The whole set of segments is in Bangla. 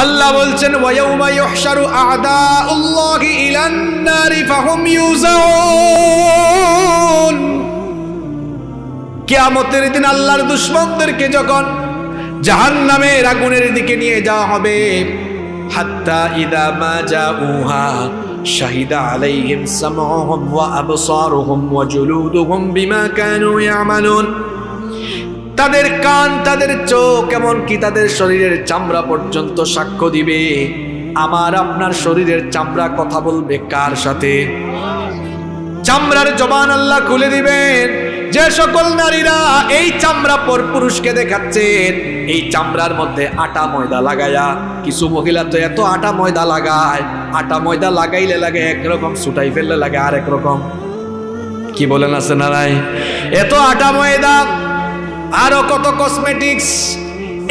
আল্লাহ বলছেন ওয়ায়াউমা ইউহশারু আ'দাউল্লাহি ইলান নারি ফাহুম ইউযাউন। কিয়ামতের দিন আল্লাহর দুশমনদেরকে যখন জাহান্নামের আগুনের দিকে নিয়ে যাওয়া হবে, হাত্তা ইযা মা জাউহা শাহিদা আলাইহিম সামউহুম ওয়া আবসারুহুম ওয়া জুলুদুহুম বিমা কানু ইয়ামালুন। তাদের কান, তাদের চোখ, এমনকি তাদের শরীরের চামড়া পর্যন্ত সাক্ষ্য দিবে। আমার আপনার শরীরের চামড়া কথা বলবে কার সাথে? চামড়ার জবান আল্লাহ খুলে দিবেন। যে সকল নারীরা এই চামড়া পর পুরুষকে দেখাচ্ছেন, এই চামড়ার মধ্যে আটা ময়দা লাগায়া, কিছু মহিলা তো এত আটা ময়দা লাগায়, আটা ময়দা লাগাইলে লাগে একরকম, ছুটাই ফেললে লাগে আরেক রকম। কি বলেন আছে না নাই? এত আটা ময়দা, আরো কত কসমেটিক্স,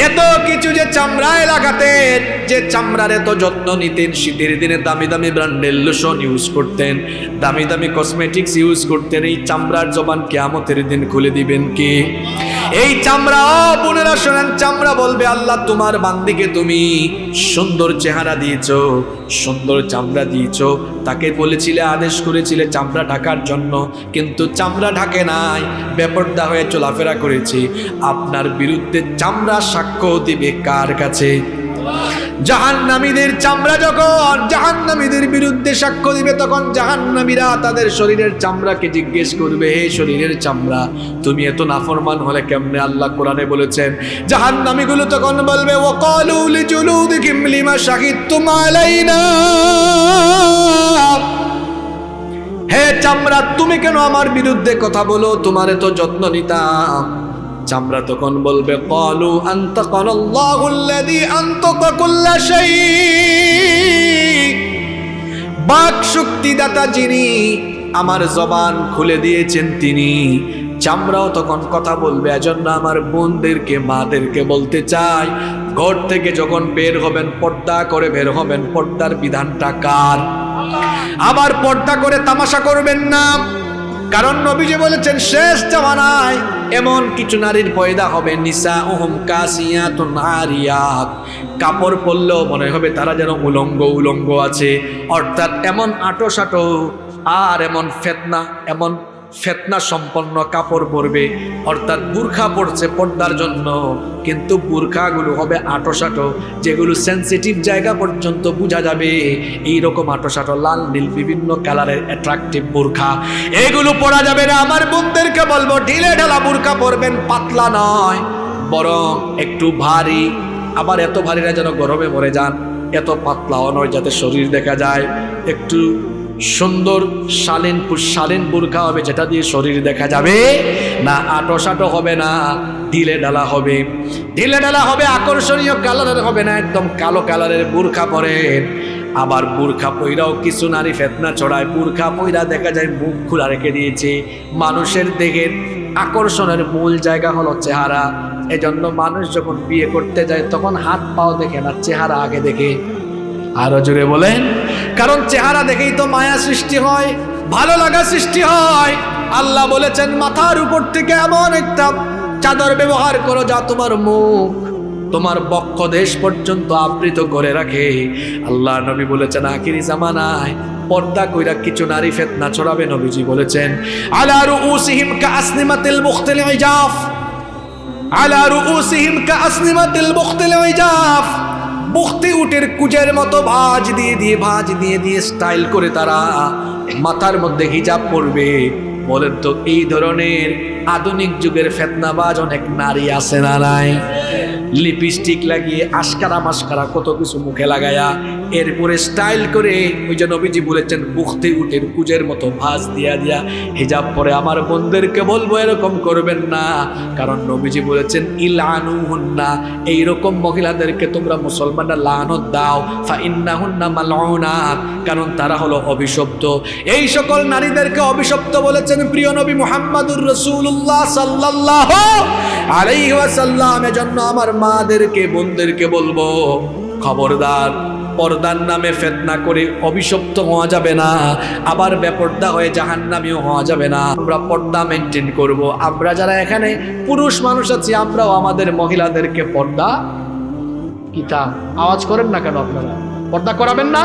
এত কিছু যে চামড়ায় লাগাতেন, যে চামড়ার এত যত্ন নিতেন। শীতের দিনে দামি দামি ব্র্যান্ডের লোশন ইউজ করতেন, দামি দামি কসমেটিক্স ইউজ করতেন। এই চামড়ার জবান কিয়ামতের দিন খুলে দিবেন কি? এই চামড়া, বোনেরা শোনেন, চামড়া বলবে আল্লাহ তোমার বান্দিকে তুমি সুন্দর চেহারা দিয়েছো, সুন্দর চামড়া দিয়েছো, তাকে বলেছিলে, আদেশ করেছিলে চামড়া ঢাকার জন্য, কিন্তু চামড়া ঢাকে নাই, বেপরদা হয়ে চলাফেরা করেছে। আপনার বিরুদ্ধে চামড়া সাক্ষ্য দিবে কার কাছে? জাহান্নামীদের চামড়া যখন জাহান্নামীদের বিরুদ্ধে সাক্ষ্য দিবে, তখন জাহান্নামীরা তাদের শরীরের চামড়াকে জিজ্ঞেস করবে, হে শরীরের চামড়া, তুমি এত নাফরমান হলে কেমনে? আল্লাহ কোরআনে বলেছেন, জাহান্নামীগুলো তখন বলবে, ওয়াকালু লিজুলুদিহিম লিমা শাহিদতুম আলাইনা। হে চামড়া, তুমি কেন আমার বিরুদ্ধে কথা বলো? তোমার এত যত্ন নিতাম। চামড়া তখন বলবে, ক্বালু আনতাকানাল্লাহুল্লাযী আনতাকা কুল্লা শাই। বাক শক্তিদাতা যিনি, আমার জবান খুলে দিয়েছেন তিনি। চামড়াও তখন কথা বলবে। এজন্য আমার বোনদেরকে, মাদেরকে বলতে চাই, ঘর থেকে যখন বের হবেন পর্দা করে বের হবেন। পর্দার বিধানটা কার? আবার পর্দা করে তামাশা করবেন না, কারণ নবীজি বলেছেন শেষ জামানায় এমন কিছু নারীর পয়দা হবে, নিসাউহুম কাসিয়াতুন আরিয়াত, কাপড় পরলেও মনে হবে তারা যেন উলঙ্গ উলঙ্গ আছে। অর্থাৎ এমন আঁটো-সাঁটো আর এমন ফেতনা সম্পন্ন কাপড় পরবে, অর্থাৎ বুরখা পরছে পর্দার জন্য, কিন্তু বুরখাগুলো হবে আঁটো-সাঁটো, যেগুলো সেন্সিটিভ জায়গা পর্যন্ত বোঝা যাবে। এইরকম আঁটো-সাঁটো লাল নীল বিভিন্ন কালারের অ্যাট্রাকটিভ বুরখা, এগুলো পরা যাবে না। আমার বোনদেরকে বলবো, ঢিলে ঢালা বুরখা পরবেন, পাতলা নয়, বরং একটু ভারী। আবার এত ভারী না যেন গরমে মরে যান, এত পাতলাও নয় যাতে শরীর দেখা যায়। একটু সুন্দর শালীন বুরখা হবে, যেটা দিয়ে শরীর দেখা যাবে না, আঁটো-সাঁটো হবে না, ঢিলে ঢালা হবে। ঢিলে ঢালা হবে, আকর্ষণীয় কালারের হবে না, একদম কালো কালারের বুরখা পরে। আবার বুরখা পইরাও কিছু নারী ফেতনা ছড়ায়। বুরখা পইরা দেখা যায় মুখ খোলা রেখে দিয়েছে। মানুষের দেহের আকর্ষণের মূল জায়গা হলো চেহারা। এজন্য মানুষ যখন বিয়ে করতে যায় তখন হাত পাও দেখে না, চেহারা আগে দেখে। আরো জোরে বলেন, কারণ চেহারা দেখেই তো মায়া সৃষ্টি হয়, ভালো লাগা সৃষ্টি হয়। আল্লাহ বলেছেন মাথার উপর থেকে এমন একটা চাদর ব্যবহার করো যা তোমার মুখ, তোমার বক্ষ দেশ পর্যন্ত আবৃত করে রাখে। আল্লাহ নবী বলেছেন আখিরি জামানায় পর্দা কইরা কিছু নারী ফিতনা ছড়াবে। নবীজি বলেছেন, আলা রুউসিহিম কাআসনিমাতিল বুখতিল ইজাফ, আলা রুউসিহিম কাআসনিমাতিল বুখতিল ইজাফ। বুখতি উটের কুজের মতো ভাঁজ দিয়ে দিয়ে স্টাইল করে তারা মাথার মধ্যে হিজাব পরবে। বলেন তো, এই ধরনের আধুনিক যুগের ফেতনাবাজ অনেক নারী আছে না নাই? লিপস্টিক লাগিয়ে আশকারা মাস্কারা কত কিছু মুখে লাগায়া, এরপরে স্টাইল করে, ওই যে নবীজি বলেছেন বুখতি উটের কুজের মতো ভাঁজ দিয়া হিজাব পরে। আমার বোনদেরকে বলবো এরকম করবেন না, কারণ নবীজি বলেছেন ইলানুহুন্না, এইরকম মহিলাদেরকে তোমরা মুসলমানরা লানত দাও, ফা ইন্নাহুন্না মালউনাত, কারণ তারা হলো অভিশপ্ত। এই সকল নারীদেরকে অভিশপ্ত বলেছেন প্রিয় নবী মুহাম্মদুর রাসূলুল্লাহ সাল্লাল্লাহু আলাইহি ওয়াসাল্লাম। এজন্য আমার মাদেরকে, বোনদেরকে বলবো, খবরদার, পর্দার নামে ফিতনা করে অভিশপ্ত হওয়া যাবে না, আবার বেপর্দা হয়ে জাহান্নামীও হওয়া যাবে না। আমরা পর্দা মেনটেন করব। আমরা যারা এখানে পুরুষ মানুষ আছি, আমরাও আমাদের মহিলাদেরকে পর্দা কিতা আওয়াজ করেন না কেন আপনারা? পর্দা করাবেন না?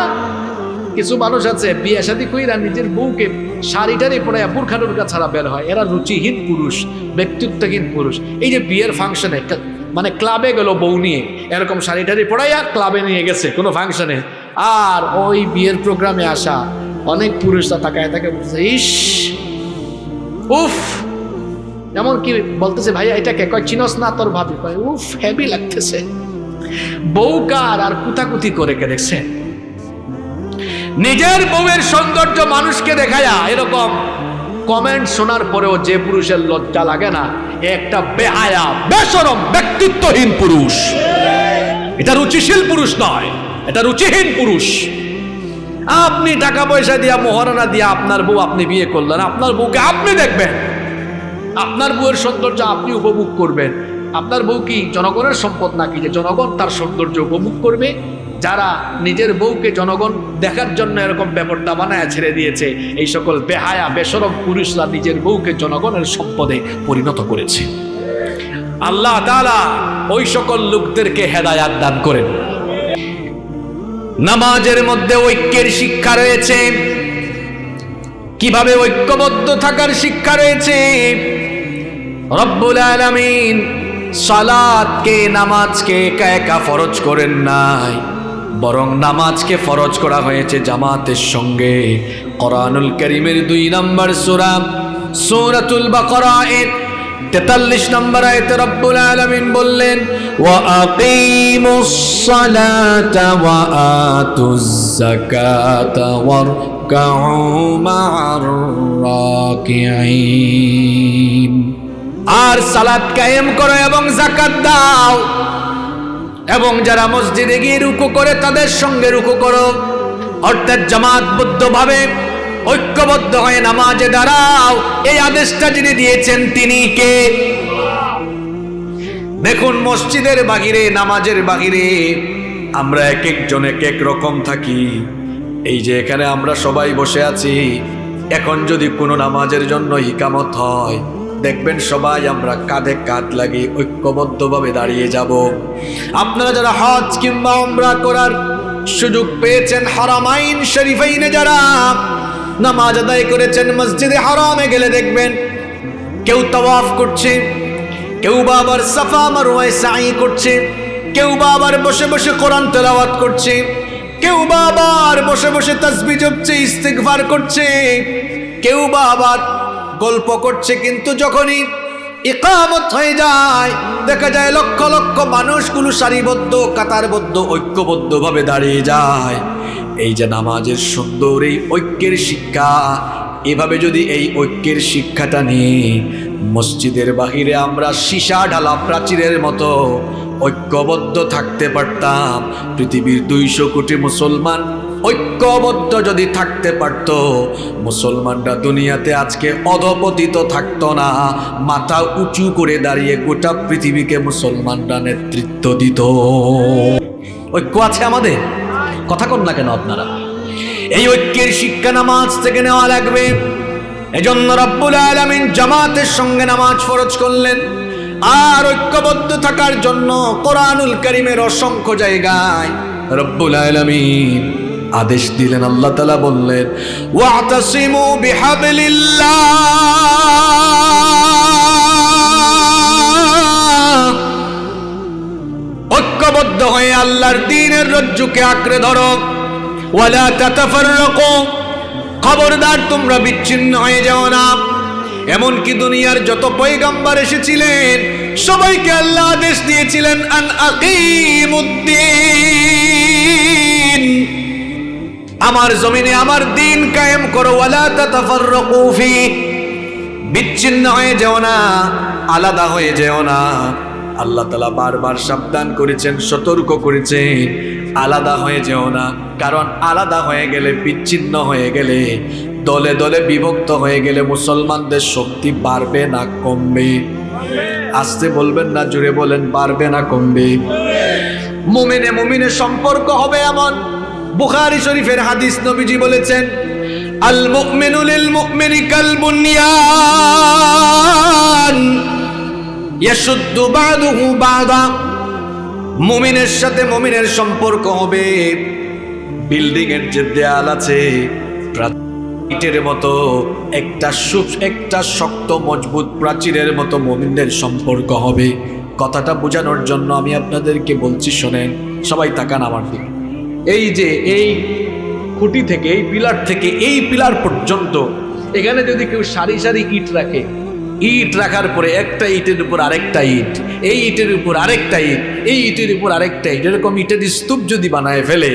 কিছু মানুষ আছে বিয়ে শাদী কইরা নিজের বউকে শাড়িটারি পরাইয়া বুরখা টুরখা ছাড়া বের হয়, এরা রুচিহীন পুরুষ, ব্যক্তিত্বহীন পুরুষ। এই যে বিয়ের ফাংশনে মানে ক্লাবে গেল বউ নিয়ে, এরকম শাড়িটারি পরাইয়া ক্লাবে নিয়ে গেছে কোনো ফাংশনে, আর ওই বিয়ের প্রোগ্রামে আসা অনেক পুরুষরা তাকায় তাকে বলছে ইস উফ, এমন কি বলতেছে ভাইয়া এটা কে? কয় চিনস না তোর ভাবি? কয় উফ হেভি লাগতেছে। বউ কার আর কুতাকুতি করে কে দেখছে? নিজের বউয়ের সৌন্দর্য মানুষকে দেখায়া এরকম কমেন্ট শোনার পরেও যে পুরুষের লজ্জা লাগে না, একটা বেহায়া বেশরম ব্যক্তিত্বহীন পুরুষ। এটা রুচিশীল পুরুষ নয়, এটা রুচিহীন পুরুষ। আপনি টাকা পয়সা দিয়া মোহরানা দিয়া আপনার বউ আপনি বিয়ে করলেন, আপনার বউকে আপনি দেখবেন, আপনার বউয়ের সৌন্দর্য আপনি উপভোগ করবেন। আপনার বউ কি জনগণের সম্পদ নাকি যে জনগণ তার সৌন্দর্য উপভোগ করবে? যারা নিজের বউকে জনগণ দেখার জন্য এরকম ব্যাপারটা বানায় ছেড়ে দিয়েছে, এই সকল বেহায়া বেশরম পুরুষরা নিজের বউকে জনগণের সম্পদে পরিণত করেছে। আল্লাহ তাআলা ওই সকল লোকদেরকে হেদায়াত দান করেন। নামাজের মধ্যে ঐক্যের শিক্ষা রয়েছে, কিভাবে ঐক্যবদ্ধ থাকার শিক্ষা রয়েছে। রব্বুল আলামিন সালাতকে, নামাজকে একা একা ফরজ করেন নাই, বরং নামাজকে ফরজ করা হয়েছে জামাতের সঙ্গে। কোরআনুল কারীমের 2 নম্বর সূরা সূরাতুল বাকারা এর 43 নম্বর আয়াতে রব্বুল আলামিন বললেন ওয়া আকিমুস সালাতা ওয়া আতুজ যাকাতা ওয়ারকাউ মা'আর রাকিঈন। আর সালাত কায়েম করো এবং যাকাত দাও, এবং যারা মসজিদে গিয়ে রুকু করে তাদের সঙ্গে রুকু করো। অর্থাৎ জামাতবদ্ধভাবে ঐক্যবদ্ধ হয়ে নামাজে দাঁড়াও। এই আদেশটা যিনি দিয়েছেন তিনি কে? দেখুন, মসজিদের বাহিরে, নামাজের বাহিরে আমরা এক একজন এক এক রকম থাকি। এই যে এখানে আমরা সবাই বসে আছি, এখন যদি কোনো নামাজের জন্য ইকামত হয়, দেখবেন সবাই আমরা কাঁধে কাঁধ লাগিয়ে ঐক্যবদ্ধভাবে দাঁড়িয়ে যাব। আপনারা যারা হজ কিংবা উমরা করার সুযোগ পেয়েছেন, হারামাইন শরীফাইনে যারা নামাজ আদায় করেছেন, মসজিদে হারামে গেলে দেখবেন কেউ তাওয়াফ করছে, কেউ বা আবার সাফা মারওয়ায় সাই করছে, কেউ বা আবার বসে বসে কোরআন তেলাওয়াত করছে, কেউ বা আবার বসে বসে তাসবিহ জপছে, ইস্তিগফার করছে, কেউ বা আবার গল্প করছে। কিন্তু যখনই ইকামত হয়ে যায়, দেখা যায় লক্ষ লক্ষ মানুষগুলো সারিবদ্ধ, কাতারবদ্ধ, ঐক্যবদ্ধভাবে দাঁড়িয়ে যায়। এই যে নামাজের সুন্দর এই ঐক্যের শিক্ষা, এভাবে যদি এই ঐক্যের শিক্ষাটা নিয়ে মসজিদের বাহিরে আমরা সীসা ঢালা প্রাচীরের মতো ঐক্যবদ্ধ থাকতে পারতাম, পৃথিবীর 200 কোটি মুসলমান ঐক্যবদ্ধ যদি থাকতে পারত, মুসলমানরা দুনিয়াতে আজকে অধপতিত থাকতো না, মাথা উঁচু করে দাঁড়িয়ে গোটা পৃথিবীকে মুসলমানরা নেতৃত্ব দিত। ঐক্য আছে আমাদের? কথা কন না কেন আপনারা? এই ঐক্যের শিক্ষা নামাজ থেকে নেওয়া লাগবে। এজন্য রব্বুল আলামিন জামাতের সঙ্গে নামাজ ফরজ করলেন। আর ঐক্যবদ্ধ থাকার জন্য কোরআনুল কারীমের অসংখ্য জায়গায় রব্বুল আলামিন আদেশ দিলেন। আল্লাহ তাআলা বললেন ওয়াতাসিমু বিহাবলিল্লাহ, ঐক্যবদ্ধ হয়ে আল্লাহর দ্বীনের রজ্জুকে আঁকড়ে ধরো। ওয়ালা তাতাফাররাকু, খবরদার তোমরা বিচ্ছিন্ন হয়ে যাও না। এমনকি দুনিয়ার যত পয়গম্বর এসেছিলেন সবাইকে আল্লাহ আদেশ দিয়েছিলেন আন আকিমুদ্দিন, আমার জমিনে আমার দ্বীন কায়েম করো। ওয়ালা তাতাফাররাকু ফি, বিচ্ছিন্ন হয়ে যেও না, আলাদা হয়ে যেও না। আল্লাহ তাআলা বারবার সাবধান করেছেন, সতর্ক করেছেন, আলাদা হয়ে যেও না। কারণ আলাদা হয়ে গেলে, বিচ্ছিন্ন হয়ে গেলে, দলে দলে বিভক্ত হয়ে গেলে মুসলমানদের শক্তি বাড়বে না কমবে? আসতে বলবেন না, জুড়ে বলেন, বাড়বে না কমবে? মুমিনে মুমিনে সম্পর্ক হবে এমন। বুখারী শরীফের হাদিস, নবীজি বলেছেন আল মুমিনু লিল মুমিনি কাল বুনিয়ান ইয়াশুদ্দু বাদুহু বাদা মুমিনের সাথে মুমিনের সম্পর্ক হবে বিল্ডিং এর যে দেয়াল আছে ইটের মতো, একটা শক্ত মজবুত প্রাচীরের মতো মুমিনদের সম্পর্ক হবে। কথাটা বোঝানোর জন্য আমি আপনাদেরকে বলছি, শোনেন সবাই তাকান আমার দিকে। এই যে এই খুঁটি থেকে, এই পিলার থেকে এই পিলার পর্যন্ত, এখানে যদি কেউ সারি সারি ইট রাখে, ইট রাখার পরে একটা ইটের উপর আরেকটা ইট, এই ইটের উপর আরেকটা ইট, এই ইটের উপর আরেকটা ইট, এরকম ইটের স্তূপ যদি বানায় ফেলে,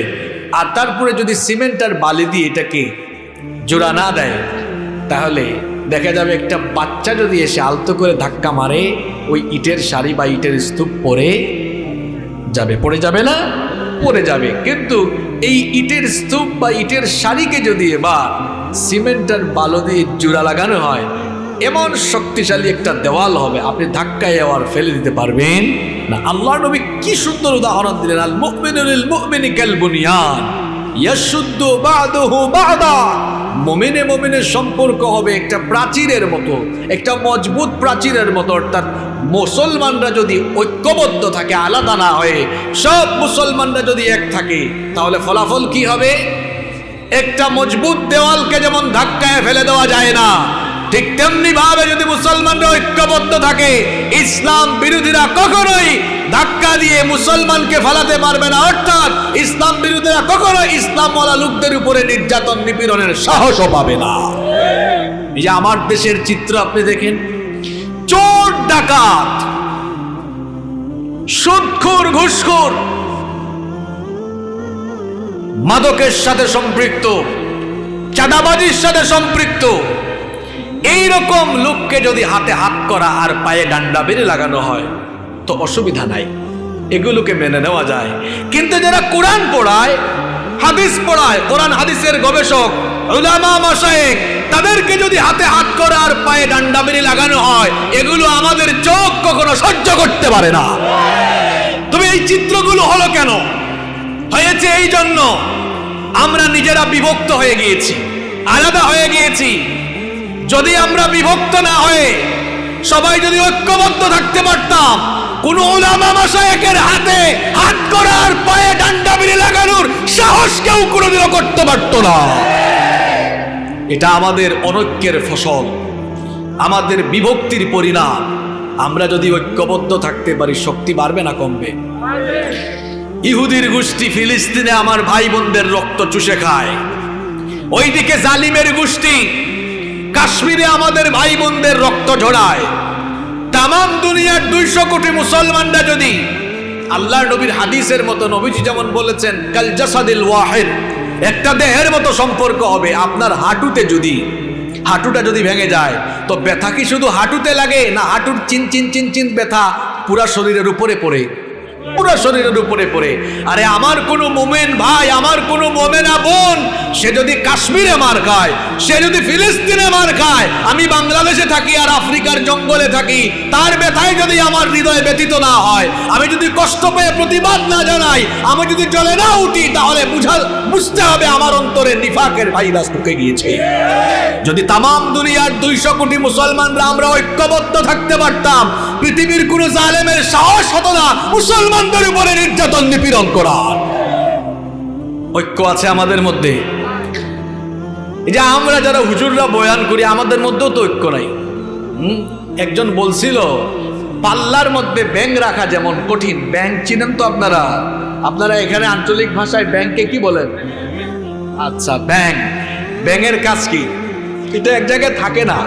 আর তারপরে যদি সিমেন্ট আর বালি দিয়ে এটাকে জোড়া না দেয়, তাহলে দেখা যাবে একটা বাচ্চা যদি এসে আলতো করে ধাক্কা মারে, ওই ইটের সারি বা ইটের স্তূপ পড়ে যাবে না? পড়ে যাবে। কিন্তু এই ইটের স্তূপ বা ইটের সারিকে যদি এবার সিমেন্ট আর বালু দিয়ে জোড়া লাগানো হয়, এমন শক্তিশালী একটা দেওয়াল হবে, আপনি ধাক্কায় আর ফেলে দিতে পারবেন না। আল্লাহ নবী কি সুন্দর উদাহরণ দিলেন, আল মুমিনু লিল মুমিনি কাল বুনিয়ান ইয়াশুদ্দু বা'দুহু বা'দা। মুমিনে মুমিনের সম্পর্ক হবে একটা প্রাচীরের মতো, একটা মজবুত প্রাচীরের মতো। অর্থাৎ মুসলমানরা যদি ঐক্যবদ্ধ থাকে, আলাদা না হয়ে সব মুসলমানরা যদি এক থাকে, তাহলে ফলাফল কি হবে? একটা মজবুত দেওয়ালকে যেমন ধাক্কায় ফেলে দেওয়া যায় না, ঠিক তেমনি ভাবে যদি মুসলমানরা ঐক্যবদ্ধ থাকে, ইসলাম বিরোধীরা কখনোই ধাক্কা দিয়ে মুসলমানকে ফেলাতে পারবে না। অর্থাৎ ইসলাম বিরোধীরা কখনোই ইসলামওয়ালা লোকদের উপরে নির্যাতন নিপীড়নের সাহসও পাবে না। এই যে আমার দেশের চিত্র আপনি দেখেন, চোর ডাকাত, সুদখোর ঘুষখোর, মাদকের সাথে সম্পৃক্ত, চাঁদাবাজির সাথে সম্পৃক্ত, এইরকম লোককে যদি হাতে হাত করা আর পায়ে ডান্ডা বেড়ে লাগানো হয় তো অসুবিধা নাই, এগুলোকে মেনে নেওয়া যায়। কিন্তু যারা কোরআন পড়ায়, হাদিস পড়ায়, কোরআন হাদিসের গবেষক, উলামা মাশায়েখ, তাদেরকে যদি হাতে হাত করা আর পায়ে ডান্ডা বেড়ে লাগানো হয়, এগুলো আমাদের চোখ কখনো সহ্য করতে পারে না। তবে এই চিত্রগুলো হলো কেন? হয়েছে এই জন্য আমরা নিজেরা বিভক্ত হয়ে গিয়েছি, আলাদা হয়ে গিয়েছি। যদি আমরা বিভক্ত না হয়ে সবাই যদি ঐক্যবদ্ধ থাকতে পারতাম, কোন উলামা মাশায়েখের হাতে হাত করার পায়ে ডান্ডা বেড়ে লাগানোর সাহস কেউ কোনোদিনও করতে পারত না। এটা আমাদের অনৈক্যের ফসল, আমাদের বিভক্তির পরিণাম। আমরা যদি ঐক্যবদ্ধ থাকতে পারি, শক্তি বাড়বে না কমবে? ইহুদির গোষ্ঠী ফিলিস্তিনে আমার ভাই বোনদের রক্ত চুষে খায়, ওইদিকে জালিমের গোষ্ঠী কাশ্মীরে আমাদের ভাই বোনদের রক্ত ঝরায়। তামাম দুনিয়ার 200 কোটি মুসলমানরা যদি আল্লাহর নবীর হাদিসের মতো, নবীজি যেমন বলেছেন কাল জাসাদিল ওয়াহিদ, একটা দেহের মতো সম্পর্ক হবে। আপনার হাঁটুটা যদি ভেঙে যায় তো ব্যথা কি শুধু হাঁটুতে লাগে, না হাঁটুর চিন চিন চিন চিন ব্যথা পুরা শরীরের উপরে পড়ে, পুরো শরীরের উপরে পড়ে? আরে আমার কোনো মোমেন ভাই, আমার কোনো মোমেনা বোন, সে যদি কাশ্মীরে মার খায়, সে যদি ফিলিস্তিনে মার খায়, আমি বাংলাদেশে থাকি আর আফ্রিকার জঙ্গলে থাকি, তার ব্যথায় যদি আমার হৃদয় ব্যথিত না হয়, আমি যদি কষ্ট পেয়ে প্রতিবাদ না জানাই, আমি যদি জ্বলে না উঠি, তাহলে বুঝতে হবে আমার অন্তরে নিফাকের ভাইরাস ঢুকে গিয়েছে। যদি তামাম দুনিয়ার 200 কোটি মুসলমানরা আমরা ঐক্যবদ্ধ থাকতে পারতাম, পৃথিবীর কোন জালেমের সাহস হতো না মুসলমানদের উপরে নির্যাতন নিপীড়ন করার। ঐক্য আছে আমাদের মধ্যে। এই যে আমরা যারা হুজুররা বয়ান করি, আমাদের মধ্যেও তো ঐক্য নাই। একজন বলছিল, পাল্লার মধ্যে ব্যাঙ রাখা যেমন কঠিন। ব্যাঙ চিনেন তো আপনারা এখানে আঞ্চলিক ভাষায় ব্যাঙকে কি বলেন? আচ্ছা, ব্যাঙের কাজ কি? এটা এক জায়গায় থাকে না।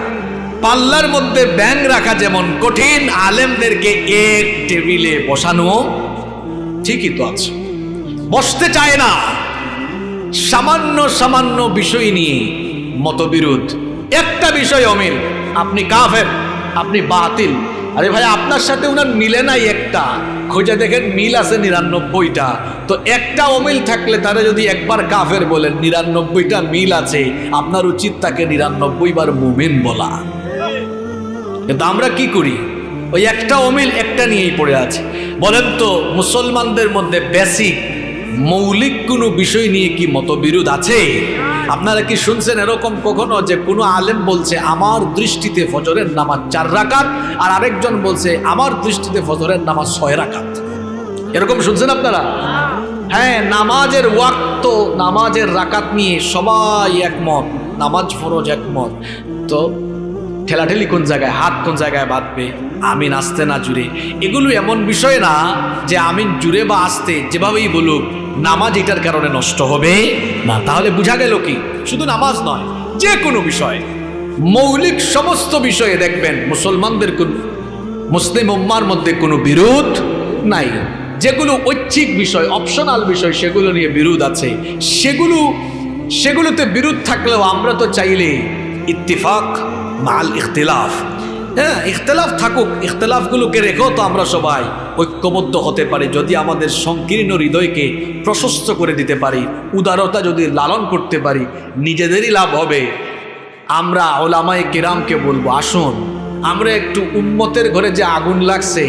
পাল্লার মধ্যে ব্যাঙ রাখা যেমন কঠিন, আলেমদেরকে এক টেবিলে বসানো ঠিকই তো আছে, বসতে চায় না। সামান্য সামান্য বিষয় নিয়ে মতবিরোধ, একটা বিষয় অমিল, আপনি কাফের, আপনি বাতিল। আরে ভাই, আপনার সাথে উনার মিলে নাই একটা, খোঁজে দেখেন মিল আছে 99টা। তো একটা অমিল থাকলে তারা যদি একবার কাফের বলেন, 99টা মিল আছে, আপনার উচিত তাকে 99 বার মুমিন বলা। কিন্তু আমরা কি করি? ওই একটা অমিল একটা নিয়েই পড়ে আছে। বলেন তো, মুসলমানদের মধ্যে বেসিক মৌলিক কোনো বিষয় নিয়ে কি মতবিরোধ আছে? আপনারা কি শুনছেন এরকম কখনো যে কোনো আলেম বলছে আমার দৃষ্টিতে ফজরের নামাজ 4 রাকাত, আর আরেকজন বলছে আমার দৃষ্টিতে ফজরের নামাজ 6 রাকাত? এরকম শুনছেন আপনারা? হ্যাঁ, নামাজের ওয়াক্ত, নামাজের রাকাত নিয়ে সবাই একমত, নামাজ ফরজ একমত। তো ঠেলাঠেলি কোন জায়গায়, হাত কোন জায়গায় বাঁধবে, আমিন আস্তে না জুড়ে, এগুলো এমন বিষয় না যে আমিন জুড়ে বা আস্তে যেভাবেই বলুক নামাজ এটার কারণে নষ্ট হবে না। তাহলে বোঝা গেল কি, শুধু নামাজ নয়, যে কোনো বিষয়, মৌলিক সমস্ত বিষয়ে দেখবেন মুসলমানদের মুসলিম উম্মার মধ্যে কোনো বিরোধ নাই। যেগুলো ঐচ্ছিক বিষয়, অপশনাল বিষয়, সেগুলো নিয়ে বিরোধ আছে। সেগুলোতে বিরোধ থাকলেও আমরা তো চাইলে ইত্তিফাক মাল ইখতিলাফ, হ্যাঁ ইখতিলাফ থাকুক, ইখতিলাফগুলোকে রেখেও তো আমরা সবাই ঐক্যবদ্ধ হতে পারি যদি আমাদের সংকীর্ণ হৃদয়কে প্রশস্ত করে দিতে পারি, উদারতা যদি লালন করতে পারি, নিজেদেরই লাভ হবে। আমরা ওলামায়ে কেরামকে বলবো, আসুন আমরা একটু উম্মতের ঘরে যে আগুন লাগছে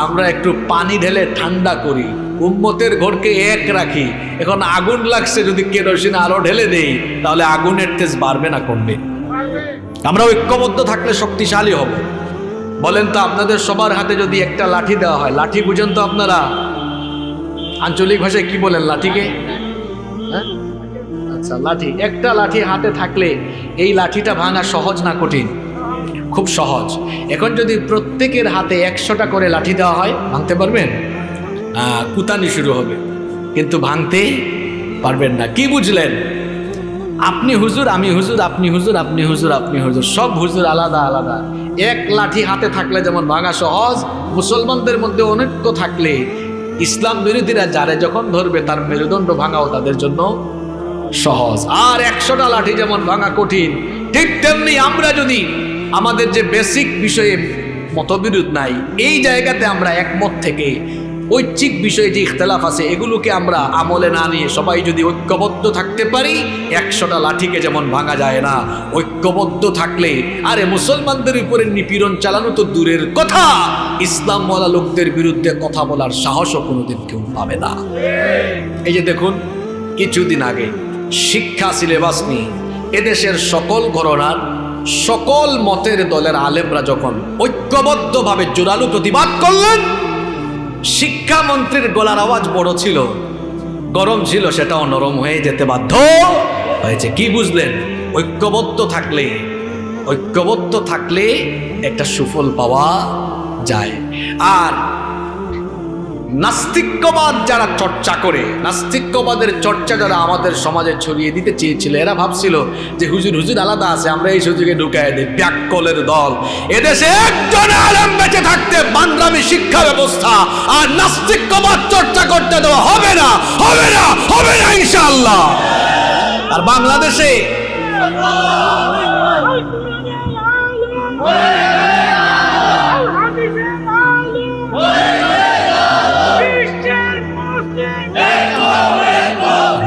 আমরা একটু পানি ঢেলে ঠান্ডা করি, উম্মতের ঘরকে এক রাখি। এখন আগুন লাগছে, যদি কেরোসিন আরো ঢেলে দেই তাহলে আগুনের তেজ বাড়বে না কমবে? আমরা ঐক্যবদ্ধ থাকলে শক্তিশালী হব। বলেন তো, আপনাদের সবার হাতে যদি একটা লাঠি দেওয়া হয়, লাঠি বুঝেন তো আপনারা? আঞ্চলিক ভাষায় কি বলেন লাঠিকে? হ্যাঁ, আচ্ছা, লাঠি। একটা লাঠি হাতে থাকলে এই লাঠিটা ভাঙা সহজ না কঠিন? খুব সহজ। এখন যদি প্রত্যেকের হাতে 100টা করে লাঠি দেওয়া হয়, ভাঙতে পারবেন? কুতানি শুরু হবে, কিন্তু ভাঙতে পারবেন না। কি বুঝলেন? আপনি হুজুর, আমি হুজুর, আপনি হুজুর, আপনি হুজুর, আপনি হুজুর, সব হুজুর আলাদা আলাদা। এক লাঠি হাতে থাকলে যেমন ভাঙা সহজ, মুসলমানদের মধ্যে অনৈক্য থাকলে ইসলাম বিরোধীরা যারে যখন ধরবে তার মেরুদণ্ড ভাঙাও তাদের জন্য সহজ। আর 100টা লাঠি যেমন ভাঙা কঠিন, ঠিক তেমনি আমরা যদি আমাদের যে বেসিক বিষয়ে মতবিরোধ নাই, এই জায়গাতে আমরা একমত থেকে ঐচ্ছিক বিষয়ে যে ইখতিলাফ আছে এগুলোকে আমরা আমলে না নিয়ে সবাই যদি ঐক্যবদ্ধ থাকতে পারি, 100টা লাঠিকে যেমন ভাঙা যায় না, ঐক্যবদ্ধ থাকলে আরে মুসলমানদের উপরে নিপীড়ন চালানো তো দূরের কথা, ইসলামওয়ালা লোকদের বিরুদ্ধে কথা বলার সাহসও কোনোদিন কেউ পাবে না। এই যে দেখুন, কিছুদিন আগে শিক্ষা সিলেবাস নিয়ে এদেশের সকল ঘরানার সকল মতের দলের আলেমরা যখন ঐক্যবদ্ধভাবে জোরালো প্রতিবাদ করলেন, শিক্ষামন্ত্রীর গলার আওয়াজ বড় ছিল, গরম ছিল, সেটাও নরম হয়ে যেতে বাধ্য হয়েছে। কি বুঝলেন? ঐক্যবদ্ধ থাকলে একটা সুফল পাওয়া যায়। আর নাস্তিক্যবাদ যারা চর্চা করে, নাস্তিক্যবাদের চর্চা যারা আমাদের সমাজে ছড়িয়ে দিতে চেয়েছিল, এরা ভাবছিল যে হুজুর হুজুর আলাদা আছে, আমরা এই সুযোগে ঢুকাই দেই। ব্যাককলের দল। এদেশে একজন আলেম বেঁচে থাকতে বান্দ্রামি শিক্ষা ব্যবস্থা আর নাস্তিক্যবাদ চর্চা করতে দেওয়া হবে না, হবে না, হবে না ইনশাআল্লাহ। আর বাংলাদেশে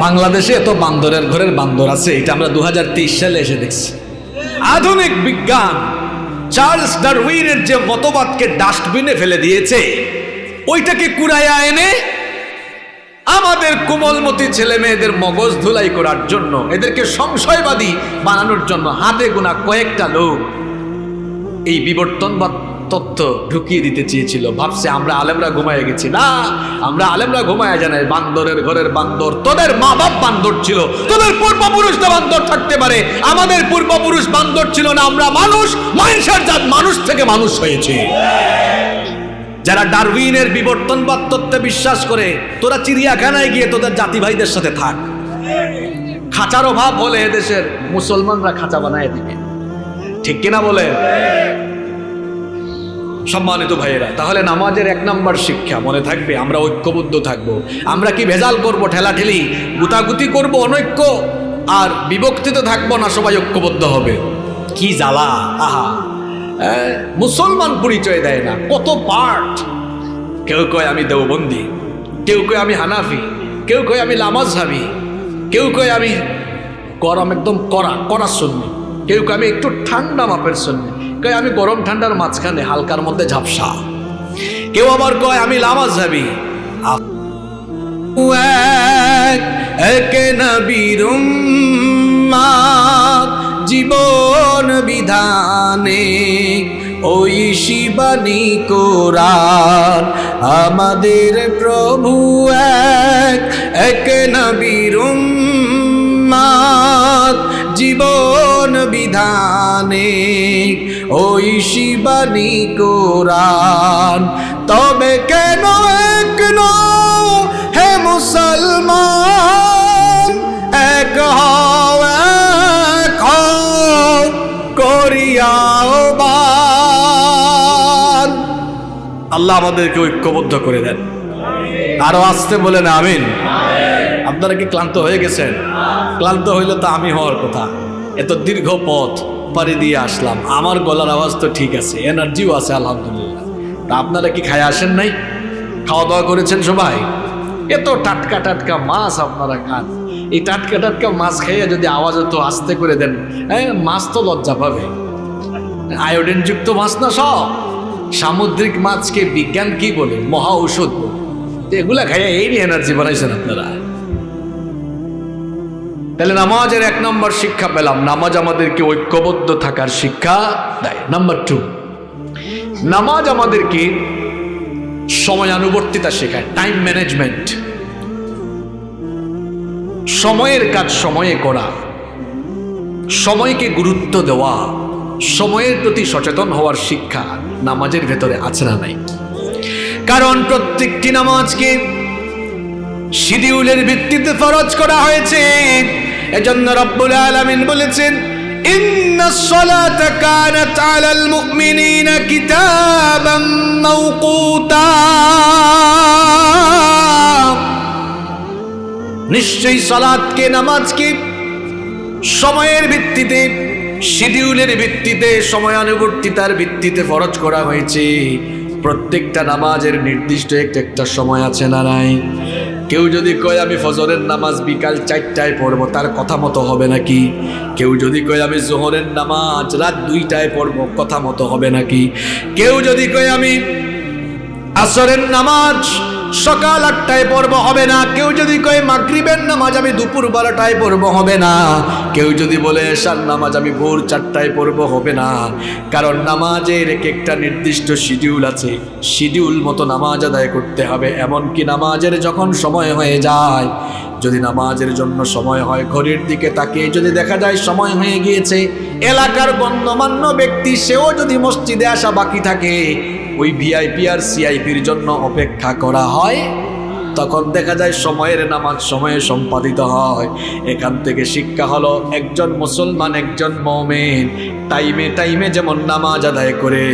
বাংলাদেশে এত বান্দরের ঘরের বান্দর আছে, এটা আমরা 2023 সালে এসে দেখছি। আধুনিক বিজ্ঞান চার্লস ডারউইনের যে মতবাদকে ডাস্টবিনে ফেলে দিয়েছে, ওইটাকে কুড়াইয়া এনে আমাদের কোমলমতি ছেলে মেয়েদের মগজ ধুলাই করার জন্য, এদেরকে সংশয়বাদী বানানোর জন্য হাতে গোনা কয়েকটা লোক এই বিবর্তনবাদ তথ্য ঢুকিয়ে দিতে চেয়েছিল। ভাবছে আমরা আলেমরা ঘুমায় গেছি। না, আমরা আলেমরা ঘুমায় জানাই, বান্দরের ঘরের বান্দর। তোদের মা বাপ বান্দর ছিল, তোদের পূর্বপুরুষরা বান্দর থাকতে পারে, আমাদের পূর্বপুরুষ বান্দর ছিল না। আমরা মানুষ, মানুষের জাত মানুষ থেকে মানুষ হয়েছে। যারা ডারউইনের বিবর্তনবাদ তত্ত্বে বিশ্বাস করে, তোরা চিড়িয়াখানায় গিয়ে তোদের জাতি ভাইদের সাথে থাক। খাঁচার অভাব হলে এদেশের মুসলমানরা খাঁচা বানায় দিবে, ঠিক কিনা বলে? সম্মানিত ভাইয়েরা, তাহলে নামাজের 1 নম্বর শিক্ষা মনে থাকবে, আমরা ঐক্যবদ্ধ থাকবো। আমরা কি ভেজাল করব, ঠেলাঠেলি, গুতাগুতি করব, অনৈক্য আর বিভক্তিতে থাকবো না, সবাই ঐক্যবদ্ধ হবে? কি জ্বালা! আহা, মুসলমান পরিচয় দেয় না, কত পার্ট। কেউ কয় আমি দেওবন্দি, কেউ কয় আমি হানাফি, কেউ কয় আমি লামাজহাবি, কেউ কয় আমি গরম একদম কড়া সুন্নি, কেউ কয় আমি একটু ঠান্ডা মাপের সুন্নি, কয় আমি গরম ঠান্ডার মাঝখানে হালকার মধ্যে ঝাপসা, কেউ আবার কয় আমি লামাজহাবি। এক নবীর উম্মত জীবন বিধানে ওই শিব বাণী কোরআন। আমাদের প্রভু এক, এক নবীর উম্মত, জীবন বিধানে ঐশী বাণী কোরআন। তবে কেন এক নও হে মুসলমান, এক হও এক হও করিয়া আহ্বান। আল্লাহ আমাদেরকে ঐক্যবদ্ধ করে দেন। আরো আসতে বলেন আমিন। আপনারা কি ক্লান্ত হয়ে গেছেন? ক্লান্ত হইলে তো আমি হওয়ার কথা। এত দীর্ঘ পথ পাড়ি দিয়ে আসলাম, আমার গলার আওয়াজ তো ঠিক আছে, এনার্জিও আছে আলহামদুলিল্লাহ। তা আপনারা কি খায় আসেন নাই? খাওয়া দাওয়া করেছেন সবাই? এত টাটকা টাটকা মাছ আপনারা খান, এই টাটকা টাটকা মাছ খাইয়ে যদি আওয়াজ তো আস্তে করে দেন, হ্যাঁ মাছ তো লজ্জা পাবে। আয়োডিন যুক্ত মাছ না সব, সামুদ্রিক মাছকে বিজ্ঞান কি বলে? মহা ঔষধ। এগুলা খাইয়া এই এনার্জি বানাইছেন আপনারা। তাহলে নামাজের এক নম্বর শিক্ষা পেলাম, নামাজ আমাদেরকে ঐক্যবদ্ধ থাকার শিক্ষা দেয়। নাম্বার 2, নামাজ আমাদেরকে সময়ানুবর্তিতা শেখায়, টাইম ম্যানেজমেন্ট। সময়ের কাজ সময়ে করা, সময়কে গুরুত্ব দেওয়া, সময়ের প্রতি সচেতন হওয়ার শিক্ষা নামাজের ভেতরে আছে না নাই? কারণ প্রত্যেকটি নামাজকে শিডিউলের ভিত্তিতে ফরজ করা হয়েছে। এজন্য রব্বুল আলামিন বলেছেন, ইন্নাস সালাতা কানাত আলাল মুমিনিনা কিতাবাম মাওকুতা। নিশ্চয়ই সালাতকে, নামাজকে সময়ের ভিত্তিতে, শিডিউলের ভিত্তিতে, সময়ানুবর্তিতার ভিত্তিতে ফরজ করা হয়েছে। প্রত্যেকটা নামাজের নির্দিষ্ট একটা সময় আছে না নাই? কেউ যদি কয় আমি ফজরের নামাজ বিকাল 4টায় পড়বো, তার কথা মতো হবে নাকি? কেউ যদি কয় আমি জোহরের নামাজ রাত 2টায় পড়বো, কথা মতো হবে নাকি? কেউ যদি কয় আমি আসরের নামাজ সকাল 8টায় পড়বো, হবে না। কেউ যদি কয় মাগরিবের নামাজ আমি দুপুর 12টায় পড়বো, হবে না। কেউ যদি বলে এশার নামাজ আমি ভোর 4টায় পড়বো, হবে না। কারণ নামাজের একটা নির্দিষ্ট শিডিউল আছে, শিডিউল মতো নামাজ আদায় করতে হবে। এমনকি নামাজের যখন সময় হয়ে যায়, যদি নামাজের জন্য সময় হয়, ঘড়ির দিকে তাকিয়ে যদি দেখা যায় সময় হয়ে গিয়েছে, এলাকার গণ্যমান্য ব্যক্তি সেও যদি মসজিদে আসা বাকি থাকে, ওই ভিআইপি আর সিআইপির জন্য অপেক্ষা করা হয়, তখন দেখা যায় সময়ের নামাজ সময়ে সম্পাদিত হয়। এখান থেকে শিক্ষা হলো, একজন মুসলমান, একজন মুমিন টাইমে টাইমে যেমন নামাজ আদায় করে,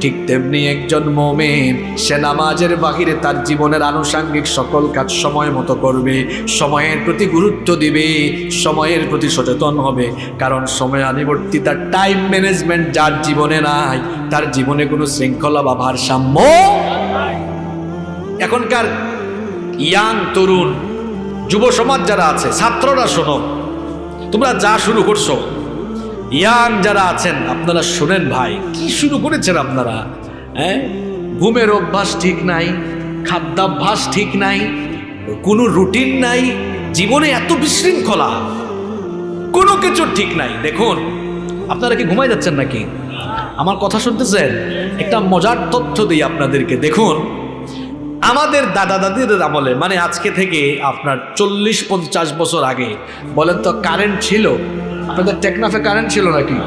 ঠিক তেমনি একজন মুমিন সে নামাজের বাহিরে তার জীবনের আনুষঙ্গিক সকল কাজ সময় মতো করবে, সময়ের প্রতি গুরুত্ব দিবে, সময়ের প্রতি সচেতন হবে। কারণ সময়ানুবর্তিতা, টাইম ম্যানেজমেন্ট যার জীবনে নাই, তার জীবনে কোনো শৃঙ্খলা বা ভারসাম্য। এখনকার ইয়াং তরুণ যুব সমাজ যারা আছে, ছাত্ররা শোনো, তোমরা যা শুরু করছো, ইয়াং যারা আছেন আপনারা শুনেন ভাই, কি শুরু করেছেন আপনারা? হ্যাঁ, ঘুমের অভ্যাস ঠিক নাই, খাদ্যাভ্যাস ঠিক নাই, কোনো রুটিন নাই, জীবনে এত বিশৃঙ্খলা, কোনো কিছু ঠিক নাই। দেখুন, আপনারা কি ঘুমাই যাচ্ছেন নাকি? আমার কথা শুনতেছেন? একটা মজার তথ্য দিই আপনাদেরকে। দেখুন, আমাদের দাদা দাদিদের আমলে, মানে আজকে থেকে আপনার 40-50 বছর আগে, বলেন তো কারেন্ট ছিল? আপনাদের টেকনাফে কারেন্ট ছিল নাকি?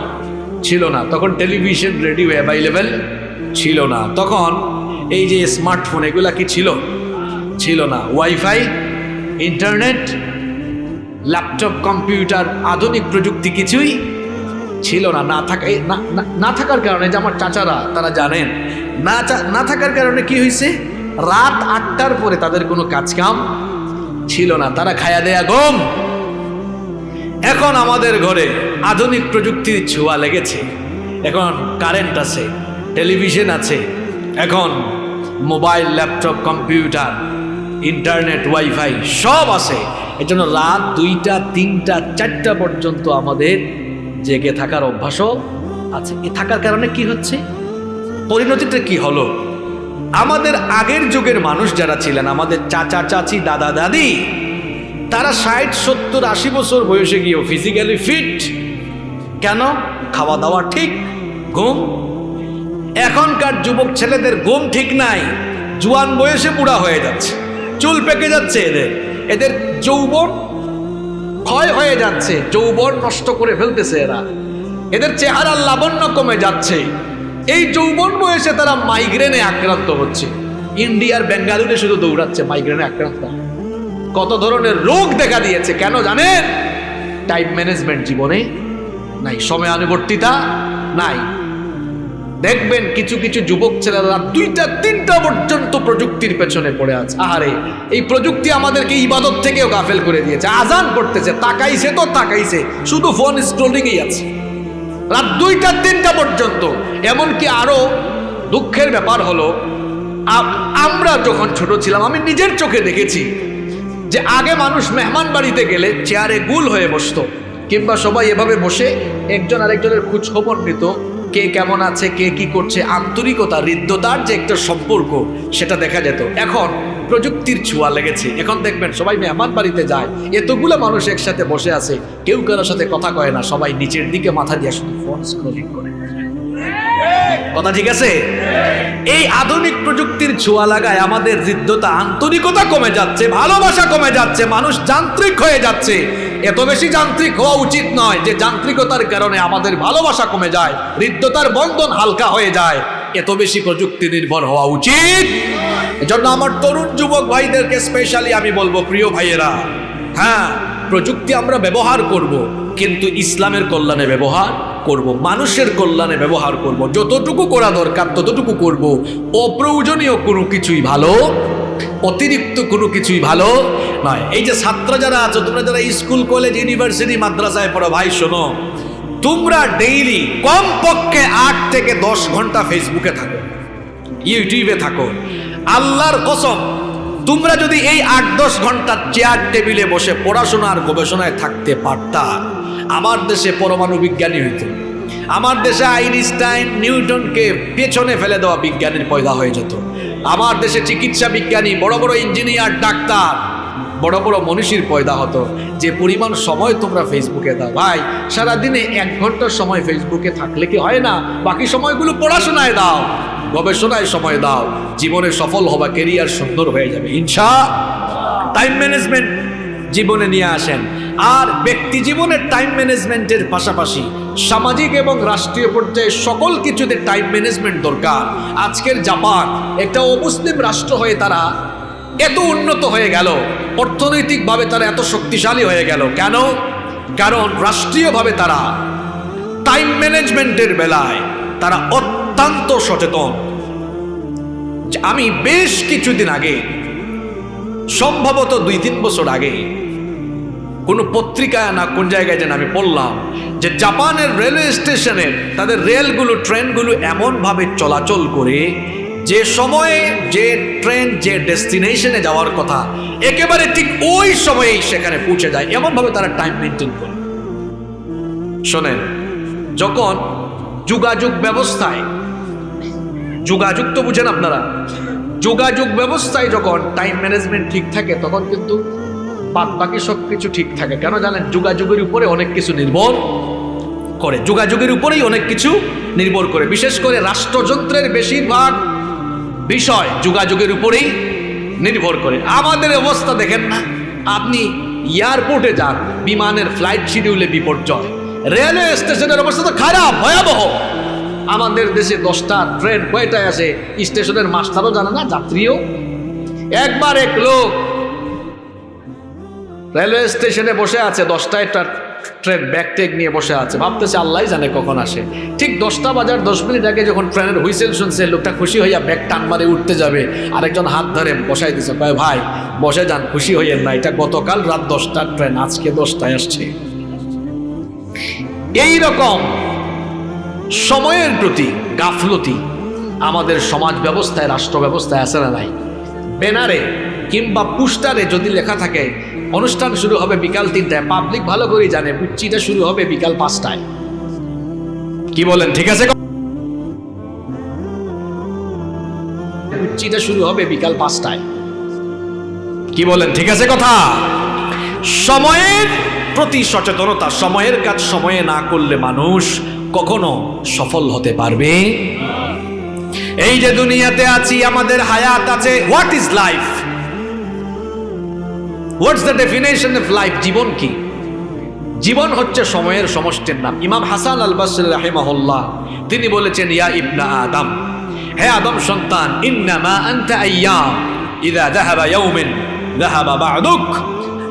ছিল না। তখন টেলিভিশন, রেডিও অ্যাভেলেবেল ছিল না। তখন এই যে স্মার্টফোন, এগুলা কি ছিল? ছিল না। ওয়াইফাই, ইন্টারনেট, ল্যাপটপ, কম্পিউটার, আধুনিক প্রযুক্তি কিছুই ছিল না। না থাকার কারণে, যে আমার চাচারা তারা জানেন, না থাকার কারণে কি হয়েছে, রাত 8টার পরে তাদের কোনো কাজ কাম ছিল না, তারা খায়া দেয়া ঘুম। এখন আমাদের ঘরে আধুনিক প্রযুক্তির ছোঁয়া লেগেছে, এখন কারেন্ট আছে, টেলিভিশন আছে, এখন mobile, laptop, computer, internet, wifi সব আছে। এজন্য রাত 2টা, 3টা, 4টা পর্যন্ত আমাদের জেগে থাকার অভ্যাসও আছে। এ থাকার কারণে কি হচ্ছে, পরিণতিটা কি হলো? আমাদের আগের যুগের মানুষ যারা ছিলেন, আমাদের চাচা চাচি, দাদা দাদি, তারা 60, 70, 80 বছর বয়সে গিয়েও ফিজিক্যালি ফিট। কেন? খাওয়া দাওয়া ঠিক, ঘুম। এখনকার যুবক ছেলেদের ঘুম ঠিক নাই, জুয়ান বয়সে বুড়া হয়ে যাচ্ছে, চুল পেকে যাচ্ছে, এদের যৌবন ক্ষয় হয়ে যাচ্ছে, যৌবন নষ্ট করে ফেলতেছে এরা, এদের চেহারার লাবণ্য কমে যাচ্ছে। এই যৌবন বয়সে তারা মাইগ্রেনে আক্রান্ত হচ্ছে। ইন্ডিয়ার বেঙ্গালুরুতে শুধু দৌড়াচ্ছে মাইগ্রেনে আক্রান্ত। কত ধরনের রোগ দেখা দিয়েছে, কেন জানেন? টাইম ম্যানেজমেন্ট জীবনে নাই, সময়ানুবর্তিতা নাই। দেখবেন কিছু কিছু যুবক ছেলেরা 2টা 3টা পর্যন্ত প্রযুক্তির পেছনে পড়ে আছে। আহারে, এই প্রযুক্তি আমাদেরকে ইবাদত থেকেও গাফেল করে দিয়েছে। আজান করতেছে, তাকাইছে তো তাকাইছে, শুধু ফোন স্ক্রলিংই আছে রাত 2টা 3টা পর্যন্ত। এমনকি আরো দুঃখের ব্যাপার হলো, আমরা যখন ছোট ছিলাম, আমি নিজের চোখে দেখেছি যে আগে মানুষ মেহমান বাড়িতে গেলে চেয়ারে গুল হয়ে বসতো, কিংবা সবাই এভাবে বসে একজন আরেকজনের খোঁজ খবর নিত, কে কেমন আছে, কে কি করছে, আন্তরিকতা, হৃদ্যতার যে একটা সম্পর্ক, সেটা দেখা যেত। এখন প্রযুক্তির ছোঁয়া লেগেছে, এখন দেখবেন সবাই মেহমান বাড়িতে যায়, এতগুলো মানুষ একসাথে বসে আছে, কেউ কারোর সাথে কথা কয় না, সবাই নিচের দিকে মাথা দিয়ে শুধু ফোন স্ক্রলিং করে। কথা ঠিক আছে? এই আধুনিক প্রযুক্তির ছোঁয়া লাগায় আমাদের হৃদ্যতা, আন্তরিকতা কমে যাচ্ছে, ভালোবাসা কমে যাচ্ছে, মানুষ যান্ত্রিক হয়ে যাচ্ছে। এত বেশি যান্ত্রিক হওয়া উচিত নয় যে যান্ত্রিকতার কারণে আমাদের ভালোবাসা কমে যায়, হৃদ্যতার বন্ধন হালকা হয়ে যায়। এত বেশি প্রযুক্তি নির্ভর হওয়া উচিত। এজন্য আমার তরুণ যুবক ভাইদেরকে স্পেশালি আমি বলবো, প্রিয় ভাইয়েরা, হ্যাঁ, প্রযুক্তি আমরা ব্যবহার করব, কিন্তু ইসলামের কল্যাণে ব্যবহার করব, মানুষের কল্যাণে ব্যবহার করব। যতটুকু করা দরকার ততটুকু করব। অপ্রয়োজনীয় কোনো কিছুই ভালো, অতিরিক্ত কোনো কিছুই ভালো নয়। এই যে ছাত্র যারা আছো, তোমরা যারা স্কুল, কলেজ, ইউনিভার্সিটি, মাদ্রাসায় পড়ো, ভাই শোনো, তোমরা ডেইলি কমপক্ষে 8 থেকে 10 ঘন্টা ফেসবুকে থাকো, ইউটিউবে থাকো। আল্লাহর কসম, তোমরা যদি এই 8-10 ঘন্টা চেয়ার টেবিলে বসে পড়াশোনা আর গবেষণায় থাকতে পারতা, আমার দেশে পরমাণু বিজ্ঞানী হইত, আমার দেশে আইনস্টাইন, নিউটনকে পেছনে ফেলে দেওয়া বিজ্ঞানীর পয়দা হয়ে যেত, আমার দেশে চিকিৎসা বিজ্ঞানী, বড় বড় ইঞ্জিনিয়ার, ডাক্তার, বড় বড় মনীষীর পয়দা হতো। যে পরিমাণ সময় তোমরা ফেসবুকে দাও, ভাই সারাদিনে 1 ঘন্টার সময় ফেসবুকে থাকলে কি হয় না? বাকি সময়গুলো পড়াশোনায় দাও, গবেষণায় সময় দাও, জীবনে সফল হবা, কেরিয়ার সুন্দর হয়ে যাবে ইনশাআল্লাহ। টাইম ম্যানেজমেন্ট জীবনে নিয়ে আসেন। আর ব্যক্তি জীবনের টাইম ম্যানেজমেন্টের পাশাপাশি সামাজিক এবং রাষ্ট্রীয় পর্যায়ে সকল কিছুতে টাইম ম্যানেজমেন্ট দরকার। আজকের জাপান একটা অমুসলিম রাষ্ট্র হয়ে তারা এত উন্নত হয়ে গেল, অর্থনৈতিকভাবে তারা এত শক্তিশালী হয়ে গেল কেন? কারণ রাষ্ট্রীয়ভাবে তারা টাইম ম্যানেজমেন্টের বেলায় তারা অত্যন্ত সচেতন। আমি বেশ কিছুদিন আগে, সম্ভবত 2-3 বছর আগে, কোনো পত্রিকায় না কোন জায়গায় যেন আমি পড়লাম যে জাপানের রেলওয়ে স্টেশনের তাদের রেলগুলো, ট্রেনগুলো এমনভাবে চলাচল করে যে সময়ে যে ট্রেন যে ডেস্টিনেশনে যাওয়ার কথা একেবারে ঠিক ওই সময়েই সেখানে পৌঁছে যায়, এমনভাবে তারা টাইম মেনটেন করে। শোনেন, যখন যোগাযোগ ব্যবস্থায়, যোগাযোগ তো বুঝেন আপনারা, যোগাযোগ ব্যবস্থায় যখন টাইম ম্যানেজমেন্ট ঠিক থাকে তখন কিন্তু বাদ বাকি সব কিছু ঠিক থাকে। কেন জানেন? যোগাযোগের উপরে অনেক কিছু নির্ভর করে, যোগাযোগের উপরেই অনেক কিছু নির্ভর করে। বিশেষ করে রাষ্ট্রযন্ত্রের বেশিরভাগ বিষয় যোগাযোগের উপরেই নির্ভর করে। আমাদের অবস্থা দেখেন না, আপনি এয়ারপোর্টে যান, বিমানের ফ্লাইট শিডিউলে বিপর্যয়, রেলওয়ে স্টেশনের অবস্থা তো খারাপ, ভয়াবহ। আমাদের দেশে 10টা ট্রেন কয়টায় আসে স্টেশনের মাস্টারও জানে না, যাত্রীও। একবার এক লোক রেলওয়ে স্টেশনে বসে আছে, 10টায় ট্রেন ব্যাগ টেক নিয়ে বসে আছে, ভাবতেছে আল্লাহ জানে কখন আসে। ঠিক 10টা বাজার 10 মিনিট আগে যখন ট্রেনের হুইসেল শুনছে, লোকটা খুশি হইয়া ব্যাগ টান মারে উঠতে যাবে, আরেকজন হাত ধরে বসাই দিছে, কয় ভাই বসে যান, খুশি হইয়েন না, এটা গতকাল রাত 10টার ট্রেন, আজকে 10টায় আসছে। এই রকম সময়ের প্রতি গাফলতি আমাদের সমাজ ব্যবস্থায়, রাষ্ট্র ব্যবস্থায় আছে না নাই? ব্যানারে কিংবা পোস্টারে যদি লেখা থাকে অনুষ্ঠান শুরু হবে বিকাল 3টায়, পাবলিক ভালো করেই জানে বুচ্চিটা শুরু হবে বিকাল 5টায়। কি বলেন? ঠিক আছে, বুচ্চিটা শুরু হবে বিকাল 5টায়। কি বলেন? ঠিক আছে কথা। সময়ের প্রতি সচেতনতা, সময়ের কাজ সময়ে না করলে মানুষ কখনো সফল হতে পারবে এই যে দুনিয়াতে আছি, আমাদের হায়াত আছে। What is life? What's the definition of life? জীবন কি? জীবন হচ্ছে সময়ের সমষ্টির নাম। ইমাম হাসান আল বসরি রাহিমাহুল্লাহ তিনি বলেছেন, ইয়া ইবনা আদম, হে আদম সন্তান, ইন্নামা আনতা আইয়াম ইযা যাহাবা ইয়াউমিন যাহাবা বা'দুক।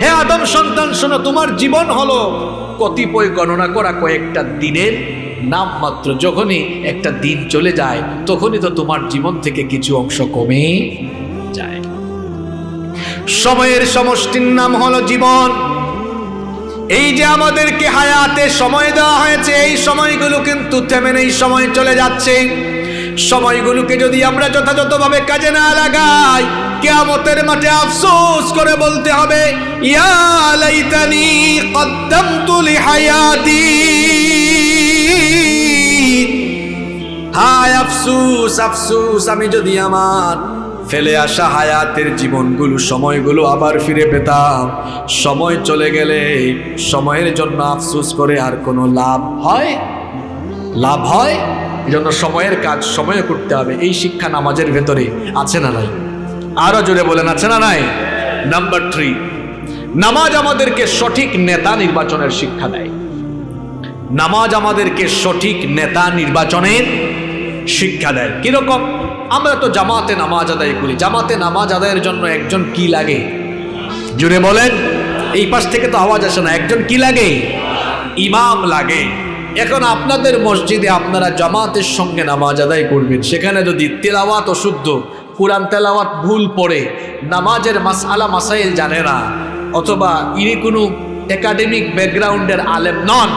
হে আদম সন্তান শোনো, তোমার জীবন হলো কতিপয় গণনা করা কয়েকটা দিনের নাম মাত্র। যখনই একটা দিন চলে যায় তখনই তো তোমার জীবন থেকে কিছু অংশ কমে যায়। সময়ের সমষ্টির নাম হলো জীবন। এই যে আমাদেরকে হায়াতে সময় দেওয়া হয়েছে, এই সময়গুলো কিন্তু থেমে নেই, সময় চলে যাচ্ছে। সময়গুলোকে যদি আমরা যথাযথভাবে কাজে না লাগাই, কিয়ামতের মাঠে আফসোস করে বলতে হবে, ইয়া লাইতানি কদ্দামতু লিহায়াতি। হায় আফসোস, আফসোস, আমি যদি আমার ফেলে আসা হায়াতের জীবনগুলো, সময়গুলো আবার ফিরে পেতাম। সময় চলে গেলে সময়ের জন্য আফসোস করে আর কোনো লাভ হয়? লাভ হয়? এজন্য সময়ের কাজ সময়ে করতে হবে। এই শিক্ষা নামাজের ভেতরে আছে না নাই? আরো জোরে বলেন, আছে না নাই? নাম্বার 3, নামাজ আমাদেরকে সঠিক নেতা নির্বাচনের শিক্ষা দেয়। নামাজ আমাদেরকে সঠিক নেতা নির্বাচনের শিক্ষা দেয়। কিরকম? আমরা তো জামাতে নামাজ আদায় করি। জামাতে নামাজ আদায়ের জন্য একজন কি লাগে? জুড়ে বলেন। এই পাশ থেকে তো আওয়াজ আসে না। একজন কি লাগে? ইমাম লাগে। এখন আপনাদের মসজিদে আপনারা জামাতের সঙ্গে নামাজ আদায় করবেন, সেখানে যদি তেলাওয়াত অশুদ্ধ, কুরআন তেলাওয়াত ভুল পড়ে, নামাজের মাসআলা মাসাইল জানে না, অথবা ইনি কোনো একাডেমিক ব্যাকগ্রাউন্ডের আলেম নন,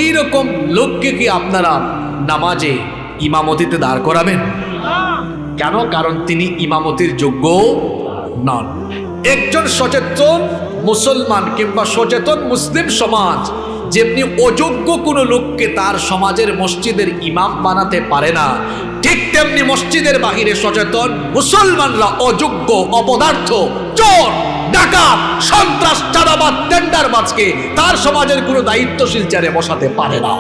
এইরকম লোককে কি আপনারা নামাজে ইমামতিতে দাঁড় করাবেন? কেন? কারণ তিনি ইমামতির যোগ্য নন। একজন সচেতন মুসলমান কিংবা সচেতন মুসলিম সমাজ যেমনি অযোগ্য কোনো লোককে তার সমাজের মসজিদের ইমাম বানাতে পারে না, ঠিক তেমনি মসজিদের বাহিরে সচেতন মুসলমানরা অযোগ্য, অপদার্থ, চোর, ডাকাত, সন্ত্রাস, চাঁদাবাজ, টেন্ডারবাজকে তার সমাজের কোনো দায়িত্বশীল চেয়ারে বসাতে পারে না।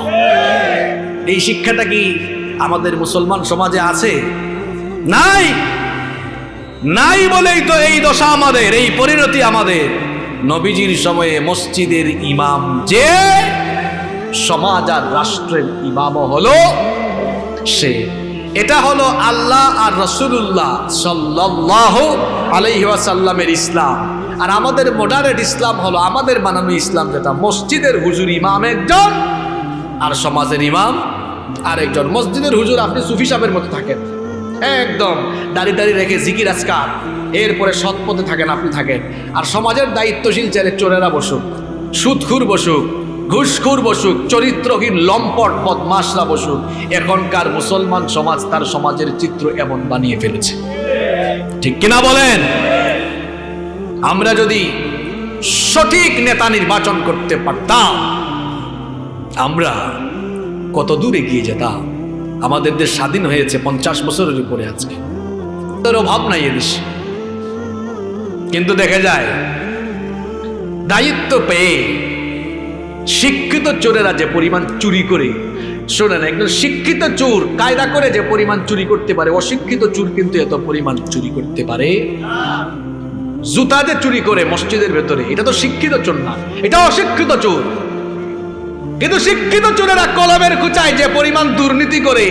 এই শিক্ষাটা কি আমাদের মুসলমান সমাজে আছে? নাই। নাই বলেই তো এই দশা আমাদের, এই পরিণতি আমাদের। নবীজির সময়ে মসজিদের ইমাম যে, সমাজ আর রাষ্ট্রের ইমামও হলো সে। এটা হলো আল্লাহ আর রাসূলুল্লাহ সাল্লাল্লাহু আলাইহি ওয়াসাল্লামের ইসলাম। আর আমাদের মডার্ন ইসলাম হলো আমাদের বানানো ইসলাম, যেটা মসজিদের হুজুর ইমাম একজন আর সমাজের ইমাম আরেকজন। মসজিদের হুজুর আপনি সুফি সাহেবের মতো থাকেন, একদম দাড়ি রেখে জিকির আজকার, এরপরে সৎ পথে থাকেন, আপনি থাকেন। আর সমাজের দায়িত্বশীল চেয়ারে চোরেরা বসুক, সুদখুর বসুক, ঘুষখুর বসুক, চরিত্রহীন লম্পট বদমাশরা বসুক। এখনকার মুসলমান সমাজ তার সমাজের চিত্র এমন বানিয়ে ফেলেছে, ঠিক কিনা বলেন? আমরা যদি সঠিক নেতা নির্বাচন করতে পারতাম, আমরা কত দূর এগিয়ে যেতাম। আমাদের দেশ স্বাধীন হয়েছে 50 বছরের উপরে, আজকে তার অভাব নাই এদেশে। কিন্তু দেখা যায় দায়িত্ব পেয়ে শিক্ষিত চোরেরা যে পরিমাণ চুরি করে, শোনেন, একজন শিক্ষিত চোর কায়দা করে যে পরিমাণ চুরি করতে পারে, অশিক্ষিত চোর কিন্তু এত পরিমাণ চুরি করতে পারে। জুতা যে চুরি করে মসজিদের ভেতরে, এটা তো শিক্ষিত চোর না, এটা অশিক্ষিত চোর। কিন্তু শিক্ষিত চোরেরা কলমের খুঁচায় যে পরিমাণ দুর্নীতি করে,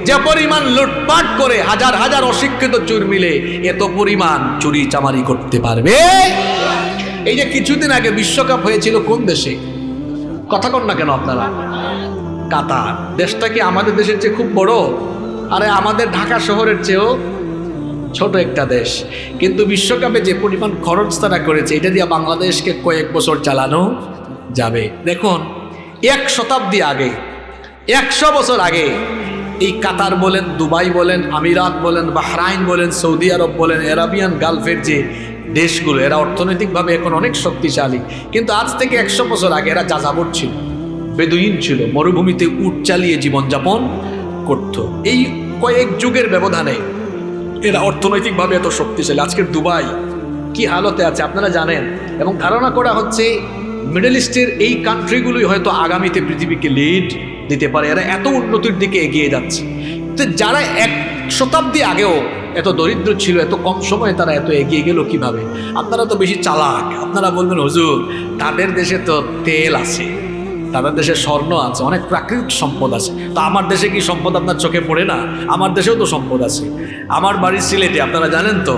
যে পরিমাণ লুটপাট করে, হাজার হাজার অশিক্ষিত চোর মিলে এত পরিমাণ চুরি চামারি করতে পারবে। এই যে কিছুদিন আগে বিশ্বকাপ হয়েছিল কোন দেশে? কথা কন না কেন আপনারা? কাতার। দেশটা কি আমাদের দেশের চেয়ে খুব বড়? আরে আমাদের ঢাকা শহরের চেয়েও ছোট একটা দেশ, কিন্তু বিশ্বকাপে যে পরিমাণ খরচ তারা করেছে, এটা দিয়ে বাংলাদেশকে কয়েক বছর চালানো যাবে। দেখুন, 1 শতাব্দী আগে, 100 বছর আগে এই কাতার বলেন, দুবাই বলেন, আমিরাত বলেন, বাহরাইন বলেন, সৌদি আরব বলেন, আরাবিয়ান গালফের যে দেশগুলো, এরা অর্থনৈতিকভাবে এখন অনেক শক্তিশালী। কিন্তু আজ থেকে 100 বছর আগে এরা যাযাবর ছিল, বেদুইন ছিল, মরুভূমিতে উট চালিয়ে জীবনযাপন করত। এই কয়েক যুগের ব্যবধানে এরা অর্থনৈতিকভাবে এত শক্তিশালী। আজকের দুবাই কি হালতে আছে আপনারা জানেন, এবং ধারণা করা হচ্ছে মিডল ইস্টের এই কান্ট্রিগুলোই হয়তো আগামীতে পৃথিবীকে লিড দিতে পারে। এরা এত উন্নতির দিকে এগিয়ে যাচ্ছে। তো যারা 1 শতাব্দী আগেও এত দরিদ্র ছিল, এত কম সময়ে তারা এত এগিয়ে গেল কিভাবে? আপনারা তো বেশি চালাক। আপনারা বলবেন হুজুর তাদের দেশে তো তেল আছে, তাদের দেশে স্বর্ণ আছে, অনেক প্রাকৃতিক সম্পদ আছে। তো আমার দেশে কি সম্পদ আপনার চোখে পড়ে না? আমার দেশেও তো সম্পদ আছে। আমার বাড়ি সিলেটে, আপনারা জানেন তো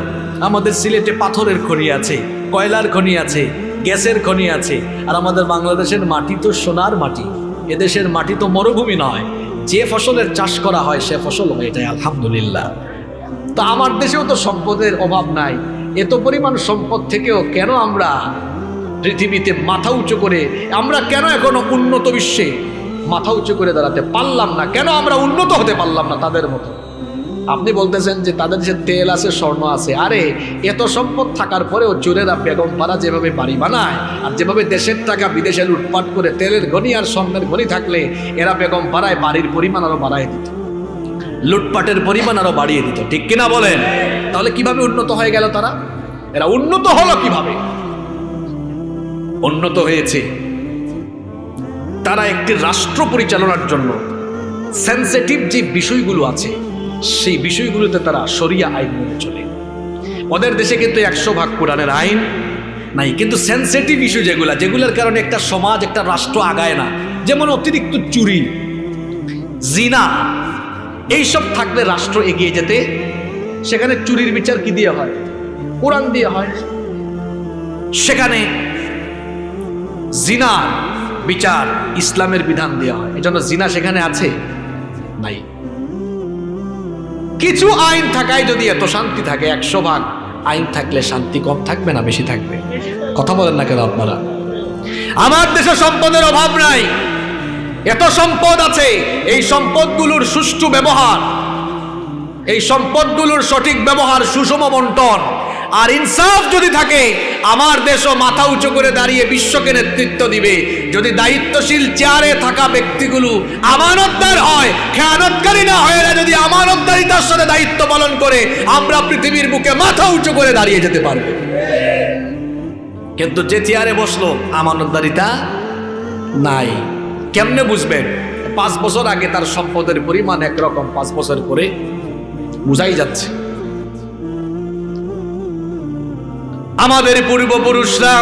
আমাদের সিলেটে পাথরের খনি আছে, কয়লার খনি আছে, গ্যাসের খনি আছে। আর আমাদের বাংলাদেশের মাটি তো সোনার মাটি, এদেশের মাটি তো মরুভূমি নয়। যে ফসলের চাষ করা হয় সে ফসল হয়, এটাই আলহামদুলিল্লাহ। তো আমার দেশেও তো সম্পদের অভাব নাই। এত পরিমাণ সম্পদ থেকেও কেন আমরা পৃথিবীতে মাথা উঁচু করে, আমরা কেন এখনো উন্নত বিশ্বে মাথা উঁচু করে দাঁড়াতে পারলাম না? কেন আমরা উন্নত হতে পারলাম না তাদের মতো? আপনি বলতেছেন যে তাদের দেশে তেল আছে, স্বর্ণ আছে। আরে এত সম্পদ থাকার পরেও চোরেরা বেগম পাড়া যেভাবে বাড়ি বানায়, আর যেভাবে দেশের টাকা বিদেশে লুটপাট করে তেলের ঘনি আর স্বর্ণের ঘনি থাকলে এরা বেগম পাড়ায় বাড়ির পরিমাণ আরো বাড়ায় দিত, লুটপাটের পরিমাণ আরো বাড়িয়ে দিত। ঠিক কিনা বলেন? তাহলে কিভাবে উন্নত হয়ে গেল তারা? এরা উন্নত হলো কিভাবে? উন্নত হয়েছে তারা একটি রাষ্ট্র পরিচালনার জন্য সেনসিটিভ যে বিষয়গুলো আছে সেই বিষয়গুলোতে তারা শরিয়া আইন মেনে চলে। ওদের দেশে কিন্তু 100% কোরআনের আইন নাই, কিন্তু সেনসিটিভ ইস্যু যেগুলোর কারণে একটা সমাজ, একটা রাষ্ট্র আগায় না, যেমন অতিরিক্ত চুরি, জিনা, এইসব থাকলে রাষ্ট্র এগিয়ে যেতে, সেখানে চুরির বিচার কি দিয়ে হয়? কোরআন দিয়ে হয়। সেখানে জিনা বিচার ইসলামের বিধান দেওয়া হয়। এজন্য জিনা সেখানে আছে নাই। কিছু আইন থাকায় যদি এত শান্তি থাকে, 100% আইন থাকলে শান্তি কম থাকবে না বেশি থাকবে? কথা বলেন না কেন আপনারা? আমার দেশে সম্পদের অভাব নাই, এত সম্পদ আছে। এই সম্পদগুলোর সুষ্ঠু ব্যবহার, এই সম্পদগুলোর সঠিক ব্যবহার, সুষম বন্টন আর ইনসাফ যদি থাকে, আমার দেশও মাথা উঁচু করে দাঁড়িয়ে বিশ্বকে নেতৃত্ব দিবে। যদি দায়িত্বশীল চেয়ারে থাকা ব্যক্তিগুলো আমানতদার হয়, খেয়ানতকারী না হয়, যদি আমানতদারিতার সাথে দায়িত্ব পালন করে, আমরা পৃথিবীর বুকে মাথা উঁচু করে দাঁড়িয়ে যেতে পারব। কিন্তু যে চেয়ারে বসলো আমানতদারিতা নাই, কেমনে বুঝবেন? 5 বছর আগে তার সম্পদের পরিমাণ একরকম, 5 বছর পরে বুঝাই যাচ্ছে। আমাদের পূর্বপুরুষরা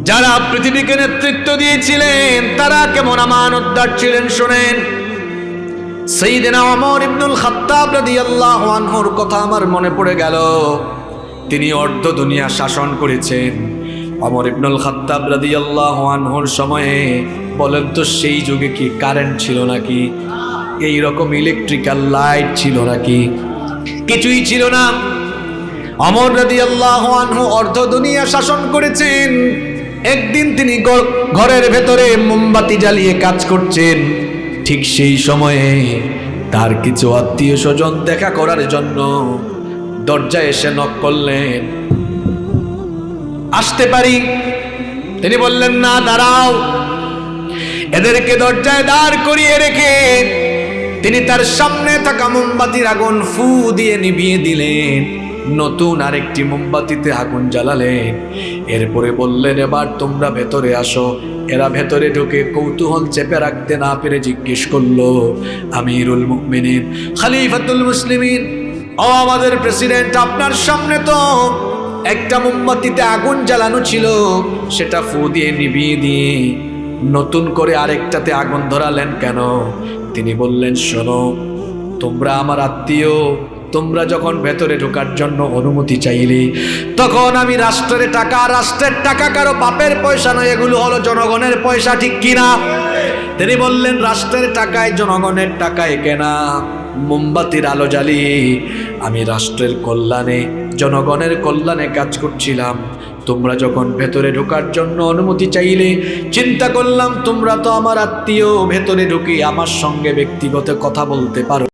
যারা পৃথিবীকে নেতৃত্ব দিয়েছিলেন তারা কেমন আমানতদার ছিলেন শোনেন। সাইয়েদনা ওমর ইবনুল খাত্তাব রাদিয়াল্লাহু আনহুর কথা আমার মনে পড়ে গেল। তিনি অর্ধ দুনিয়া শাসন করেছেন। ওমর ইবনুল খাত্তাব রাদিয়াল্লাহু আনহুর সময়ে বলেন তো সেই যুগে কি কারেন্ট ছিল নাকি? এই রকম ইলেকট্রিক্যাল লাইট ছিল নাকি? কিছুই ছিল না। ওমর রাদিয়াল্লাহু আনহু অর্ধ দুনিয়া শাসন করেছেন। একদিন তিনি ঘরের ভেতরে মোমবাতি জ্বালিয়ে কাজ করছেন। ঠিক সেই সময়ে তার কিছু আত্মীয় স্বজন দেখা করার জন্য দরজায় এসে নক করলেন। আসতে পারি? তিনি বললেন না, দাঁড়াও। এদেরকে দরজায় দাঁড় করিয়ে রেখে তিনি তার সামনে থাকা মোমবাতির আগুন ফু দিয়ে নিভিয়ে দিলেন। নতুন আরেকটি মোমবাতিতে আগুন জ্বালালেন। এরপরে বললেন, এবার তোমরা ভেতরে আসো। এরা ভেতরে ঢুকে কৌতূহল চেপে রাখতে না পেরে জিজ্ঞেস করলো, আমিরুল মুমিনিন, খলিফাতুল মুসলিমিন, ও আমাদের প্রেসিডেন্ট, আপনার সামনে তো একটা মোমবাতিতে আগুন জ্বালানো ছিল, সেটা ফু দিয়ে নিভিয়ে দিয়ে নতুন করে আরেকটাতে আগুন ধরালেন কেন? তিনি বললেন, শোনো, তোমরা আমার আত্মীয়, তোমরা যখন ভেতরে ঢোকার জন্য অনুমতি চাইলে তখন আমি রাষ্ট্রের টাকা কারো বাপের পয়সা নয়, এগুলো হলো জনগণের পয়সা, ঠিক কিনা? তিনি বললেন, রাষ্ট্রের টাকায়, জনগণের টাকায় কেনা মোমবাতির আলো জ্বালিয়ে আমি রাষ্ট্রের কল্যাণে, জনগণের কল্যাণে কাজ করছিলাম। তোমরা যখন ভেতরে ঢোকার জন্য অনুমতি চাইলে চিন্তা করলাম তোমরা তো আমার আত্মীয়, ভেতরে ঢুকে আমার সঙ্গে ব্যক্তিগত কথা বলতে পারো।